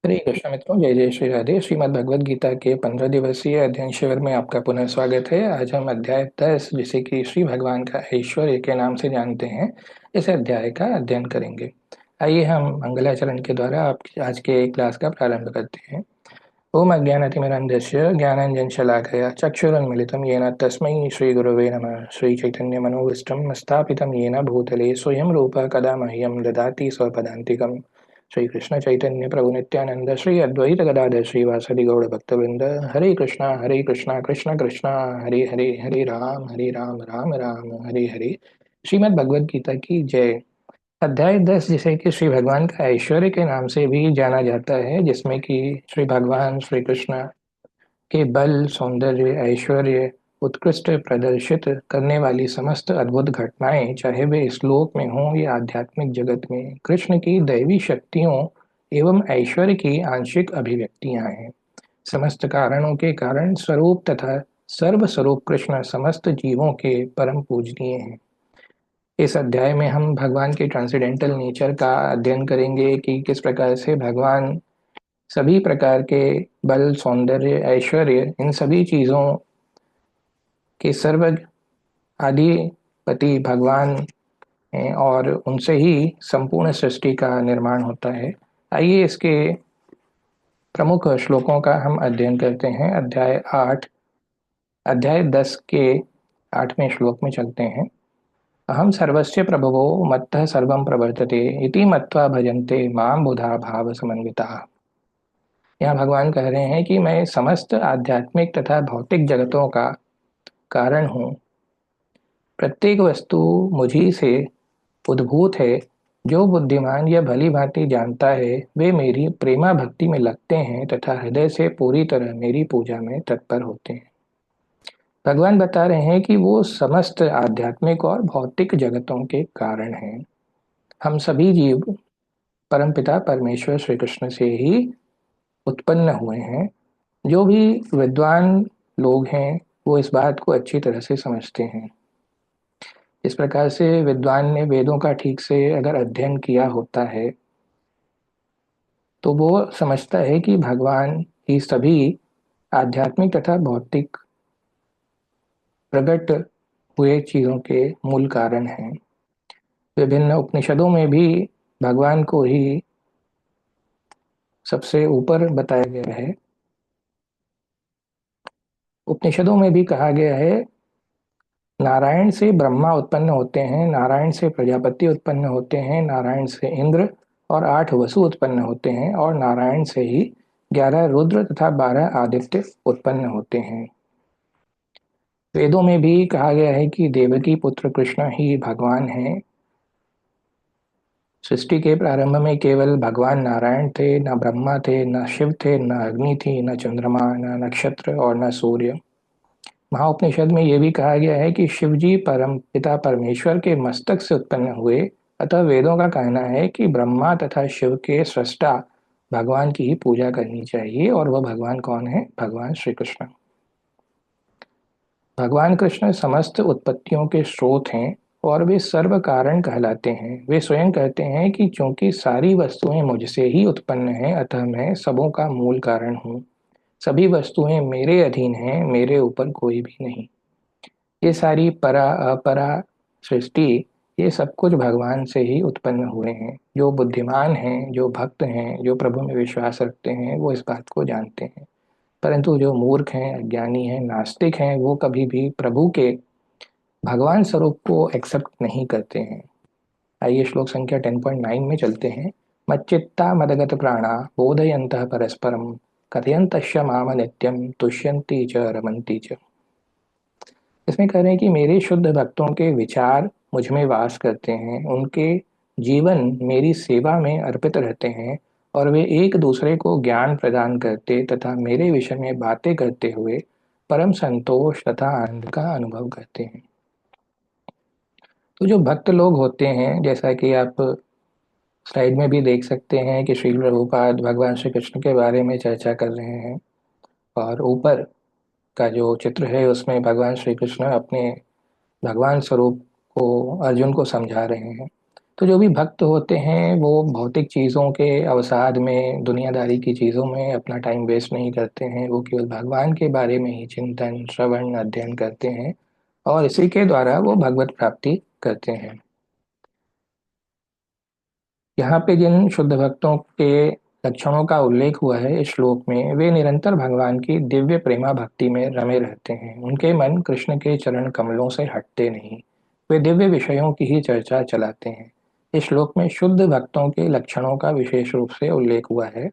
हरे कृष्ण मित्रों, जय जय श्री राधे। श्रीमद् भगवद गीता के 15 दिवसीय अध्ययन शिविर में आपका पुनः स्वागत है। आज हम अध्याय 10, जिसे कि श्री भगवान का ऐश्वर्य के नाम से जानते हैं, इस अध्याय का अध्ययन करेंगे। आइए हम मंगलाचरण के द्वारा आप आज के क्लास का प्रारंभ करते हैं। ओम अज्ञानतिमिरन्धस्य ज्ञानाञ्जनशलाकया चक्षुरुन्मिलितं येन तस्मै श्रीगुरवे नमः। श्रीचैतन्यमनोभीष्टं स्थापितं येन भूतले स्वयं रूपः कदा मह्यं ददाति स्वपदान्तिकम्। श्री कृष्ण चैतन्य प्रभु नित्यानंद श्री अद्वैत गदाधर श्रीवासदि गौड़ भक्तवृंद। हरे कृष्णा कृष्ण कृष्णा हरे हरे, हरे राम राम राम हरे हरे। श्रीमद् भगवद गीता की जय। अध्याय 10, जिसे कि श्री भगवान का ऐश्वर्य के नाम से भी जाना जाता है, जिसमें कि श्री भगवान श्री कृष्ण के बल, सौंदर्य, ऐश्वर्य, उत्कृष्ट प्रदर्शित करने वाली समस्त अद्भुत घटनाएं, चाहे वे इस लोक में हों या आध्यात्मिक जगत में, कृष्ण की दैवी शक्तियों एवं ऐश्वर्य की आंशिक अभिव्यक्तियां हैं। समस्त कारणों के कारण स्वरूप तथा सर्वस्वरूप कृष्ण समस्त जीवों के परम पूजनीय हैं। इस अध्याय में हम भगवान के ट्रांसेंडेंटल नेचर का अध्ययन करेंगे कि किस प्रकार से भगवान सभी प्रकार के बल, सौंदर्य, ऐश्वर्य, इन सभी चीजों के सर्व आदिपति भगवान हैं और उनसे ही संपूर्ण सृष्टि का निर्माण होता है। आइए इसके प्रमुख श्लोकों का हम अध्ययन करते हैं। अध्याय 10 के 8वें श्लोक में चलते हैं। अहम सर्वस्य प्रभवो मत्तः सर्वं प्रवर्तते इति मत्वा भजन्ते मां बुधा भाव समन्विताः। यहाँ भगवान कह रहे हैं कि मैं समस्त आध्यात्मिक तथा भौतिक जगतों का कारण हूँ। प्रत्येक वस्तु मुझी से उद्भूत है। जो बुद्धिमान या भली भांति जानता है, वे मेरी प्रेमा भक्ति में लगते हैं तथा हृदय से पूरी तरह मेरी पूजा में तत्पर होते हैं। भगवान बता रहे हैं कि वो समस्त आध्यात्मिक और भौतिक जगतों के कारण हैं। हम सभी जीव परमपिता परमेश्वर श्री कृष्ण से ही उत्पन्न हुए हैं। जो भी विद्वान लोग हैं, वो इस बात को अच्छी तरह से समझते हैं। इस प्रकार से विद्वान ने वेदों का ठीक से अगर अध्ययन किया होता है, तो वो समझता है कि भगवान ही सभी आध्यात्मिक तथा भौतिक प्रकट हुए चीजों के मूल कारण हैं। विभिन्न उपनिषदों में भी भगवान को ही सबसे ऊपर बताया गया है। उपनिषदों में भी कहा गया है, नारायण से ब्रह्मा उत्पन्न होते हैं, नारायण से प्रजापति उत्पन्न होते हैं, नारायण से इंद्र और 8 वसु उत्पन्न होते हैं, और नारायण से ही 11 रुद्र तथा 12 आदित्य उत्पन्न होते हैं। वेदों में भी कहा गया है कि देवकी पुत्र कृष्ण ही भगवान हैं। सृष्टि के प्रारंभ में केवल भगवान नारायण थे, न ब्रह्मा थे, न शिव थे, न अग्नि थी, न चंद्रमा, न नक्षत्र और न सूर्य। महाउपनिषद में यह भी कहा गया है कि शिवजी परम पिता परमेश्वर के मस्तक से उत्पन्न हुए। अतः वेदों का कहना है कि ब्रह्मा तथा शिव के सृष्टा भगवान की ही पूजा करनी चाहिए, और वह भगवान कौन है? भगवान श्री कृष्ण। भगवान कृष्ण समस्त उत्पत्तियों के स्रोत हैं और वे सर्व कारण कहलाते हैं। वे स्वयं कहते हैं कि चूंकि सारी वस्तुएं मुझसे ही उत्पन्न हैं, अतः मैं सबों का मूल कारण हूँ। सभी वस्तुएं मेरे अधीन हैं, मेरे ऊपर कोई भी नहीं। ये सारी परा अपरा सृष्टि, ये सब कुछ भगवान से ही उत्पन्न हुए हैं। जो बुद्धिमान हैं, जो भक्त हैं, जो प्रभु में विश्वास रखते हैं, वो इस बात को जानते हैं। परंतु जो मूर्ख हैं, अज्ञानी हैं, नास्तिक हैं, वो कभी भी प्रभु के भगवान स्वरूप को एक्सेप्ट नहीं करते हैं। आइए श्लोक संख्या 10.9 में चलते हैं। मच्चित्ता मदगत प्राणा बोधयन्तः परस्परम कथयन्तश्च माम नित्यम तुष्यन्ति च रमन्ति च। इसमें कह रहे हैं कि मेरे शुद्ध भक्तों के विचार मुझ में वास करते हैं, उनके जीवन मेरी सेवा में अर्पित रहते हैं, और वे एक दूसरे को ज्ञान प्रदान करते तथा मेरे विषय में बातें करते हुए परम संतोष तथा आनंद का अनुभव करते हैं। तो जो भक्त लोग होते हैं, जैसा कि आप स्लाइड में भी देख सकते हैं कि श्री प्रभुपाद भगवान श्री कृष्ण के बारे में चर्चा कर रहे हैं, और ऊपर का जो चित्र है उसमें भगवान श्री कृष्ण अपने भगवान स्वरूप को अर्जुन को समझा रहे हैं। तो जो भी भक्त होते हैं वो भौतिक चीज़ों के अवसाद में, दुनियादारी की चीज़ों में अपना टाइम वेस्ट नहीं करते हैं। वो केवल भगवान के बारे में ही चिंतन, श्रवण, अध्ययन करते हैं और इसी के द्वारा वो भगवत प्राप्ति करते हैं। यहाँ पे जिन शुद्ध भक्तों के लक्षणों का उल्लेख हुआ है इस श्लोक में, वे निरंतर भगवान की दिव्य प्रेमा भक्ति में रमे रहते हैं। उनके मन कृष्ण के चरण कमलों से हटते नहीं, वे दिव्य विषयों की ही चर्चा चलाते हैं। इस श्लोक में शुद्ध भक्तों के लक्षणों का विशेष रूप से उल्लेख हुआ है।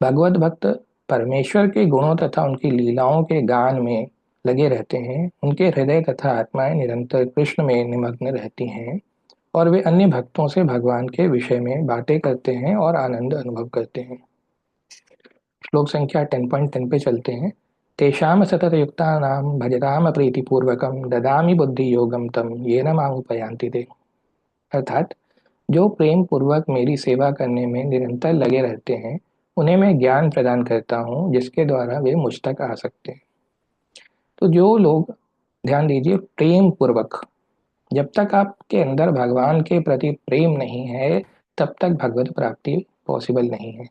भगवत भक्त परमेश्वर के गुणों तथा उनकी लीलाओं के गान में लगे रहते हैं। उनके हृदय तथा आत्माएं निरंतर कृष्ण में निमग्न रहती हैं और वे अन्य भक्तों से भगवान के विषय में बातें करते हैं और आनंद अनुभव करते हैं। श्लोक संख्या 10.10 पे चलते हैं। तेषाम सतत युक्तानाम भजताम प्रीतिपूर्वकम ददामि बुद्धि योगम तम येन मामुपयान्ति ते। अर्थात जो प्रेम पूर्वक मेरी सेवा करने में निरंतर लगे रहते हैं, उन्हें मैं ज्ञान प्रदान करता हूँ जिसके द्वारा वे मुझ तक आ सकते हैं। तो जो लोग, ध्यान दीजिए, प्रेम पूर्वक, जब तक आपके अंदर भगवान के प्रति प्रेम नहीं है तब तक भगवत प्राप्ति पॉसिबल नहीं है।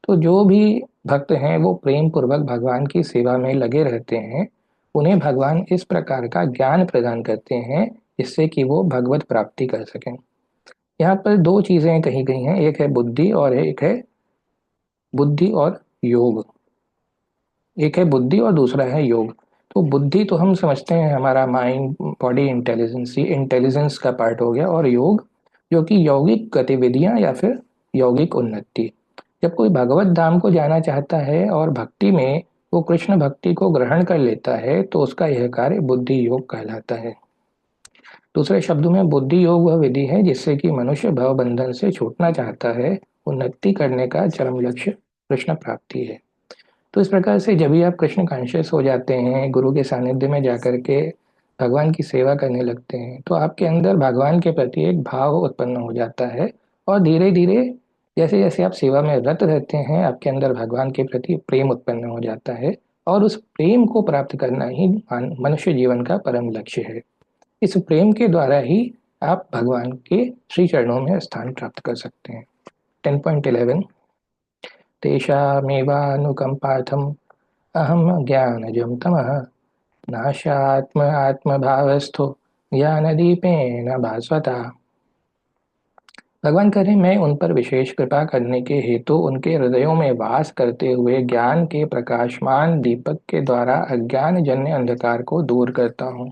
तो जो भी भक्त हैं वो प्रेम पूर्वक भगवान की सेवा में लगे रहते हैं। उन्हें भगवान इस प्रकार का ज्ञान प्रदान करते हैं जिससे कि वो भगवत प्राप्ति कर सकें। यहाँ पर दो चीजें कही गई हैं, एक है बुद्धि और एक है बुद्धि और योग। एक है बुद्धि और दूसरा है योग। तो बुद्धि तो हम समझते हैं हमारा माइंड, बॉडी इंटेलिजेंस, ये इंटेलिजेंस का पार्ट हो गया। और योग जो कि यौगिक गतिविधियां या फिर यौगिक उन्नति। जब कोई भगवत धाम को जाना चाहता है और भक्ति में वो कृष्ण भक्ति को ग्रहण कर लेता है तो उसका यह कार्य बुद्धि योग कहलाता है। दूसरे शब्दों में बुद्धि योग वह विधि है जिससे कि मनुष्य भव बंधन से छूटना चाहता है। उन्नति करने का चरम लक्ष्य कृष्ण प्राप्ति है। तो इस प्रकार से जब भी आप कृष्ण कॉन्शियस हो जाते हैं, गुरु के सानिध्य में जाकर के भगवान की सेवा करने लगते हैं, तो आपके अंदर भगवान के प्रति एक भाव उत्पन्न हो जाता है। और धीरे धीरे जैसे जैसे आप सेवा में रत रहते हैं, आपके अंदर भगवान के प्रति प्रेम उत्पन्न हो जाता है। और उस प्रेम को प्राप्त करना ही मनुष्य जीवन का परम लक्ष्य है। इस प्रेम के द्वारा ही आप भगवान के श्री चरणों में स्थान प्राप्त कर सकते हैं। 10.11 तेषामेवानुकम्पार्थम् अहम ज्ञानजं तमः नाशात्म आत्मभावस्थो ज्ञानदीपेन भास्वता। भगवान करे मैं उन पर विशेष कृपा करने के हेतु उनके हृदयों में वास करते हुए ज्ञान के प्रकाशमान दीपक के द्वारा अज्ञान जन्य अंधकार को दूर करता हूँ।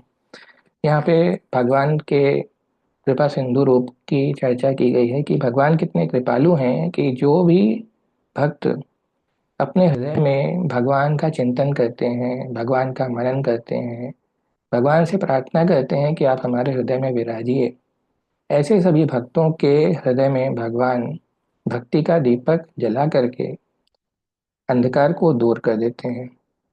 यहाँ पे भगवान के कृपा सिंधु रूप की चर्चा की गई है कि भगवान कितने कृपालु हैं कि जो भी भक्त अपने हृदय में भगवान का चिंतन करते हैं, भगवान का मनन करते हैं, भगवान से प्रार्थना करते हैं कि आप हमारे हृदय में विराजिए, ऐसे सभी भक्तों के हृदय में भगवान भक्ति का दीपक जला करके अंधकार को दूर कर देते हैं।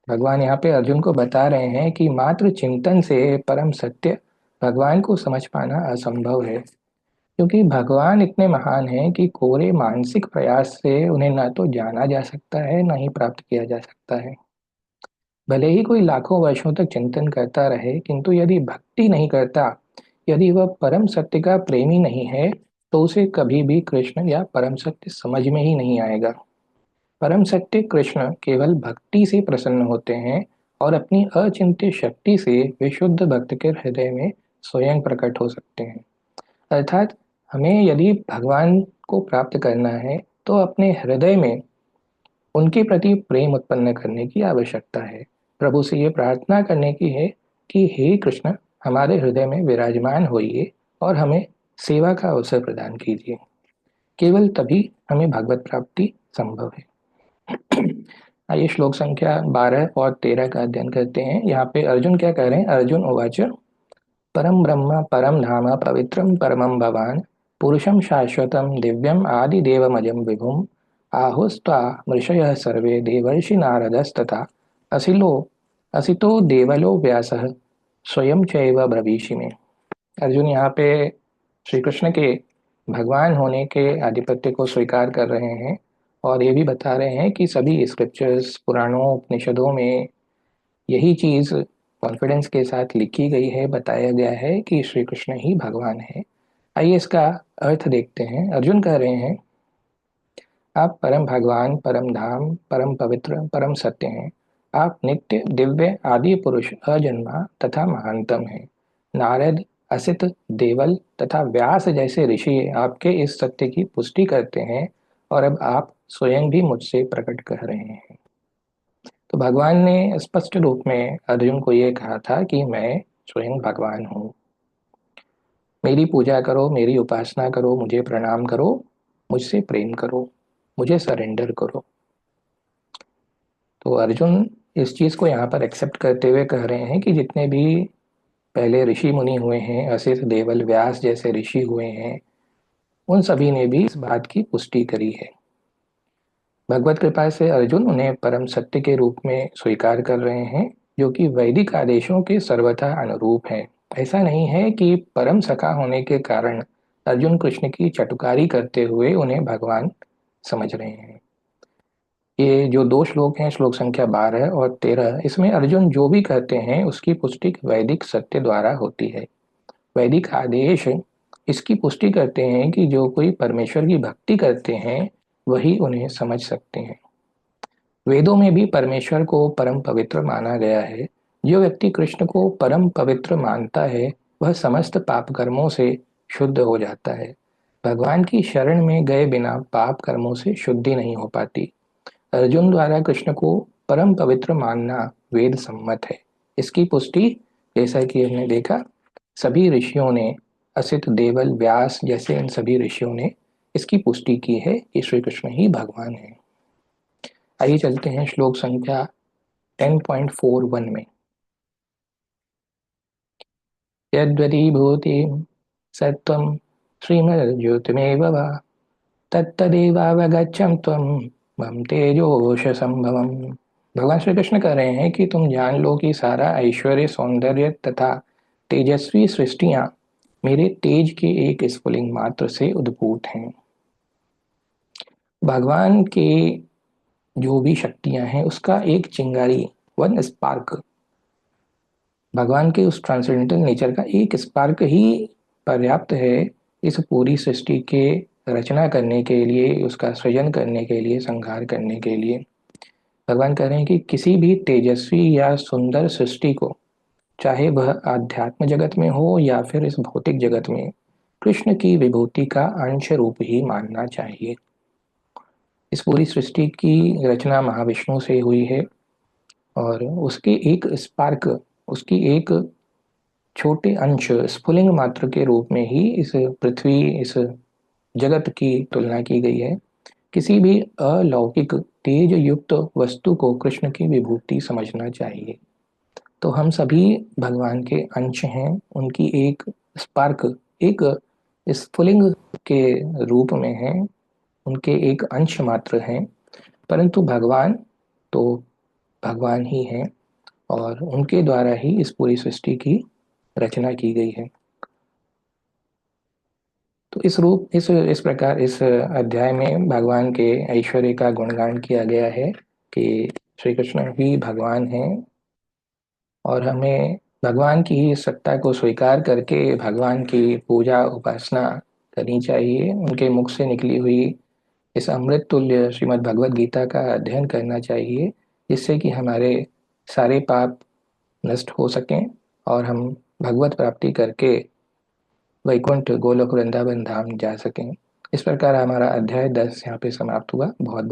भगवान यहाँ पे अर्जुन को बता रहे हैं कि मात्र चिंतन से परम सत्य भगवान को समझ पाना असंभव है। क्योंकि भगवान इतने महान हैं कि कोरे मानसिक प्रयास से उन्हें ना तो जाना जा सकता है ना ही प्राप्त किया जा सकता है। भले ही कोई लाखों वर्षों तक चिंतन करता रहे, किंतु यदि भक्ति नहीं करता, यदि वह परम सत्य का प्रेमी नहीं है, तो उसे कभी भी कृष्ण या परम सत्य समझ में ही नहीं आएगा। परम सत्य कृष्ण केवल भक्ति से प्रसन्न होते हैं और अपनी अचिंत्य शक्ति से विशुद्ध भक्त के हृदय में स्वयं प्रकट हो सकते हैं। अर्थात हमें यदि भगवान को प्राप्त करना है तो अपने हृदय में उनके प्रति प्रेम उत्पन्न करने की आवश्यकता है। प्रभु से ये प्रार्थना करने की है कि हे कृष्ण, हमारे हृदय में विराजमान होइए और हमें सेवा का अवसर प्रदान कीजिए। केवल तभी हमें भगवत प्राप्ति संभव है। आइए श्लोक संख्या 12 और 13 का अध्ययन करते हैं। यहाँ पे अर्जुन क्या कह रहे हैं? अर्जुन उवाच परम ब्रह्म परम धाम पवित्रम परमं भवान पुरुषं शाश्वतं दिव्यम आदिदेवमजं विभुम आहुस्त्वा मृषयः सर्वे देवर्षि नारदस्तथा असिलो असितो देवलो व्यासः स्वयं चैव ब्रवीषि में। अर्जुन यहाँ पे श्री कृष्ण के भगवान होने के आधिपत्य को स्वीकार कर रहे हैं और ये भी बता रहे हैं कि सभी स्क्रिप्चर्स, पुराणों, उपनिषदों में यही चीज कॉन्फिडेंस के साथ लिखी गई है, बताया गया है कि श्री कृष्ण ही भगवान है। आइए इसका अर्थ देखते हैं। अर्जुन कह रहे हैं, आप परम भगवान, परम धाम, परम पवित्र, परम सत्य हैं। आप नित्य, दिव्य, आदि पुरुष, अजन्मा तथा महानतम हैं। नारद, असित, देवल तथा व्यास जैसे ऋषि आपके इस सत्य की पुष्टि करते हैं और अब आप स्वयं भी मुझसे प्रकट कर रहे हैं। तो भगवान ने स्पष्ट रूप में अर्जुन को ये कहा था कि मैं स्वयं भगवान हूँ। मेरी पूजा करो, मेरी उपासना करो, मुझे प्रणाम करो, मुझसे प्रेम करो, मुझे सरेंडर करो। तो अर्जुन इस चीज को यहाँ पर एक्सेप्ट करते हुए कह रहे हैं कि जितने भी पहले ऋषि मुनि हुए हैं, असित, देवल, व्यास जैसे ऋषि हुए हैं, उन सभी ने भी इस बात की पुष्टि करी है। भगवत कृपा से अर्जुन उन्हें परम सत्य के रूप में स्वीकार कर रहे हैं, जो कि वैदिक आदेशों के सर्वथा अनुरूप है। ऐसा नहीं है कि परम सखा होने के कारण अर्जुन कृष्ण की चटुकारी करते हुए उन्हें भगवान समझ रहे हैं। ये जो दो श्लोक हैं, श्लोक संख्या 12 और 13, इसमें अर्जुन जो भी कहते हैं उसकी पुष्टि वैदिक सत्य द्वारा होती है। वैदिक आदेश इसकी पुष्टि करते हैं कि जो कोई परमेश्वर की भक्ति करते हैं वही उन्हें समझ सकते हैं। वेदों में भी परमेश्वर को परम पवित्र माना गया है। जो व्यक्ति कृष्ण को परम पवित्र मानता है वह समस्त पाप कर्मों से शुद्ध हो जाता है। भगवान की शरण में गए बिना पाप कर्मों से शुद्धि नहीं हो पाती। अर्जुन द्वारा कृष्ण को परम पवित्र मानना वेद सम्मत है। इसकी पुष्टि, जैसा कि हमने देखा, सभी ऋषियों ने, असित, देवल, व्यास जैसे इन सभी ऋषियों ने इसकी पुष्टि की है कि श्री कृष्ण ही भगवान है। आइए चलते हैं श्लोक संख्या 10.41 में। यद्वदीभूतिं सत्त्वं श्रीमद्ज्योतिमेव वा तत्तदेवावगच्छं त्वं मम तेजोश संभवम। भगवान श्री कृष्ण कह रहे हैं कि तुम जान लो कि सारा ऐश्वर्य, सौंदर्य तथा तेजस्वी सृष्टियां मेरे तेज के एक स्फुलिंग मात्र से उद्भूत हैं। भगवान के जो भी शक्तियां हैं उसका एक चिंगारी, वन स्पार्क, भगवान के उस ट्रांसेंडेंटल नेचर का एक स्पार्क ही पर्याप्त है इस पूरी सृष्टि के रचना करने के लिए, उसका सृजन करने के लिए, संहार करने के लिए। भगवान कह रहे हैं कि किसी भी तेजस्वी या सुंदर सृष्टि को, चाहे वह आध्यात्म जगत में हो या फिर इस भौतिक जगत में, कृष्ण की विभूति का अंश रूप ही मानना चाहिए। इस पूरी सृष्टि की रचना महाविष्णु से हुई है और उसके एक स्पार्क, उसकी एक छोटे अंश, स्फुलिंग मात्र के रूप में ही इस पृथ्वी, इस जगत की तुलना की गई है। किसी भी अलौकिक तेज युक्त वस्तु को कृष्ण की विभूति समझना चाहिए। तो हम सभी भगवान के अंश हैं, उनकी एक स्पार्क, एक स्फुलिंग के रूप में हैं, उनके एक अंश मात्र हैं। परंतु भगवान तो भगवान ही हैं और उनके द्वारा ही इस पूरी सृष्टि की रचना की गई है। तो इस प्रकार इस अध्याय में भगवान के ऐश्वर्य का गुणगान किया गया है कि श्री कृष्ण ही भगवान हैं और हमें भगवान की ही सत्ता को स्वीकार करके भगवान की पूजा उपासना करनी चाहिए। उनके मुख से निकली हुई इस अमृत तुल्य श्रीमद् भगवद गीता का अध्ययन करना चाहिए, जिससे कि हमारे सारे पाप नष्ट हो सकें और हम भगवत प्राप्ति करके वैकुंठ, गोलोक, वृंदावन धाम जा सकें। इस प्रकार हमारा अध्याय 10 यहाँ पे समाप्त हुआ। बहुत